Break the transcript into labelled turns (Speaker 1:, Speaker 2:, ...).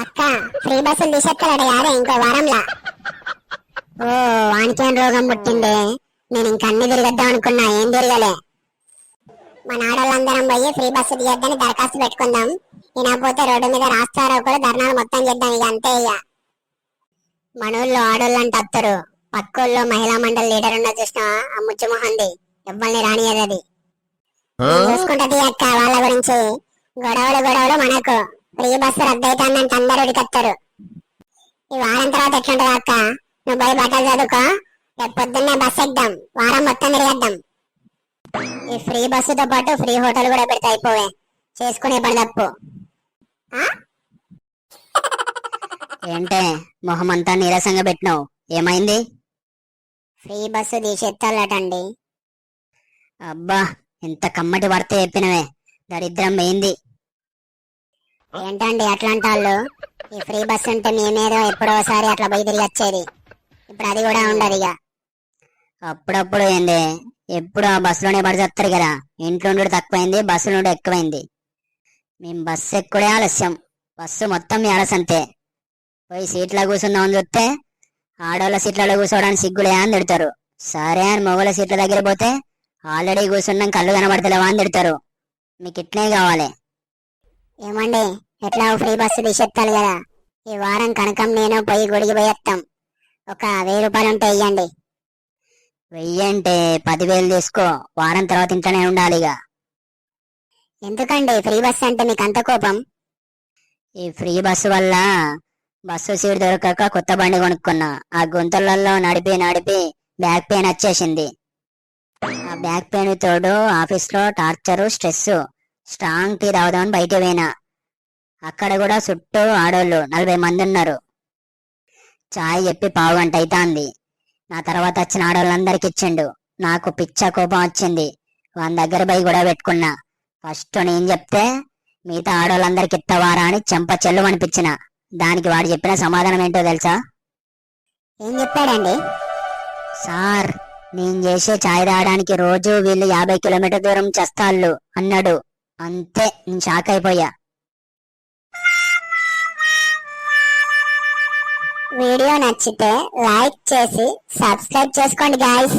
Speaker 1: అక్క ఫ్రీ బస్సులు తీసేస్తాడు కాదే ఇంకో వారంలా. ఓ వానికేం రోగం పుట్టిండే, నేను ఇంక అన్ని తిరగద్దాం అనుకున్నా, ఏం తిరగలే. మన ఆడోళ్ళందరం పోయి ఫ్రీ బస్సు తీయద్దని దరఖాస్తు పెట్టుకుందాం. వినకపోతే రోడ్డు మీద రాస్తారో కూడా ధర్నాలు మొత్తం చేద్దాం, ఇక అంతే. ఇక మనోళ్ళు ఆడోళ్ళు అంటే అత్తరు, పక్కోళ్ళు మహిళా మండలి లీడర్ ఉన్న చూసినా ఆ ముచ్చుమొహంది, ఎవ్వల్ని రానియదది. చూసుకుంటది అక్క వాళ్ళ గురించి. గొడవలు గొడవలు మనకు, ఫ్రీ బస్సు రద్దయితాందంటే అందరు ఉడికత్తారు. ఈ వారం తర్వాత ఎట్లుంటది అక్క, నువ్వు పోయి బట్టలు చదువుకో, రేపు పొద్దున్నే బస్సు ఎక్దాం, వారం మొత్తం తిరిగేద్దాం. ఈ ఫ్రీ బస్సుతో పాటు ఫ్రీ హోటల్ కూడా పెడితే అయిపోవే, చేసుకునే పని తప్పు.
Speaker 2: ఏంటే మొహమంతా నీరసంగా పెట్టినావు, ఏమైంది?
Speaker 1: ఫ్రీ బస్సు తీసేస్తాలటండి.
Speaker 2: అబ్బా, ఎంత కమ్మటి వార్త చెప్పినవే, దరిద్రం పోయింది.
Speaker 1: ఏంటండి అట్లా అంటాళ్ళు? ఈ ఫ్రీ బస్సు ఉంటే మేమేదో ఎప్పుడోసారి అట్లా పోయి తిరిగి వచ్చేది, ఇప్పుడు అది కూడా ఉండదు ఇక.
Speaker 2: అప్పుడప్పుడు ఏంది, ఎప్పుడు ఆ బస్సులోనే పడి చేస్తారు కదా, ఇంట్లో నుండి తక్కువైంది, బస్సు నుండి ఎక్కువైంది. మేము బస్సు ఎక్కుడే ఆలస్యం, బస్సు మొత్తం ఆలస్యంతే. పోయి సీట్లో కూర్చుందామని చూస్తే ఆడోళ్ళ సీట్లలో కూర్చోవడానికి సిగ్గులే అని తిడతారు. సరే అని మొగల సీట్ల దగ్గర పోతే ఆల్రెడీ కూర్చున్నాం, కళ్ళు కనబడతలేవా అని తిడతారు. మీకు ఇట్లే కావాలి?
Speaker 1: ఏమండి, ఎట్లా ఫ్రీ బస్సు తీసేస్తాను కదా, ఈ వారం కనకం నేను పోయి గుడికి పోయేస్తాం. ఒక 1000 రూపాయలు ఉంటే ఇయ్యండి.
Speaker 2: 1000 అంటే 10,000 తీసుకో, వారం తర్వాత ఇంట్లోనే ఉండాలి ఇక.
Speaker 1: ఎందుకండి ఫ్రీ బస్సు అంటే మీకు అంత కోపం?
Speaker 2: ఈ ఫ్రీ బస్సు వల్ల బస్సు సీట్ దొరకక కొత్త బండి కొనుక్కున్నా, ఆ గుంతలలో నడిపి నడిపి బ్యాక్ పెయిన్ వచ్చేసింది. ఆ బ్యాక్ పెయిన్ తోడు ఆఫీస్ లో టార్చరు, స్ట్రెస్. స్ట్రాంగ్ టీ తాగుదామని బయట పోయినా, అక్కడ కూడా చుట్టూ ఆడోళ్ళు 40 మంది ఉన్నారు. చాయ్ చెప్పి పావుగంట అయితాంది. నా తర్వాత వచ్చిన ఆడోళ్ళందరికి ఇచ్చిండు. నాకు పిచ్చ కోపం వచ్చింది, వాని దగ్గర పోయి కూడా పెట్టుకున్నా. ఫస్ట్ నేను చెప్తే మిగతా ఆడోళ్ళందరికి ఇత్తవారా అని చెంప చెల్లు అనిపించిన. దానికి వాడు చెప్పిన సమాధానం ఏంటో తెలుసా?
Speaker 1: ఏం చెప్పాడండి?
Speaker 2: సార్, నేను చేసే చాయ్ తాగడానికి రోజు వీళ్ళు 50 కిలోమీటర్ దూరం చేస్తాళ్ళు అన్నాడు. అంతే, నేను షాక్ అయిపోయా.
Speaker 1: వీడియో నచ్చితే లైక్ చేసి సబ్స్క్రైబ్ చేసుకోండి గాయ్స్.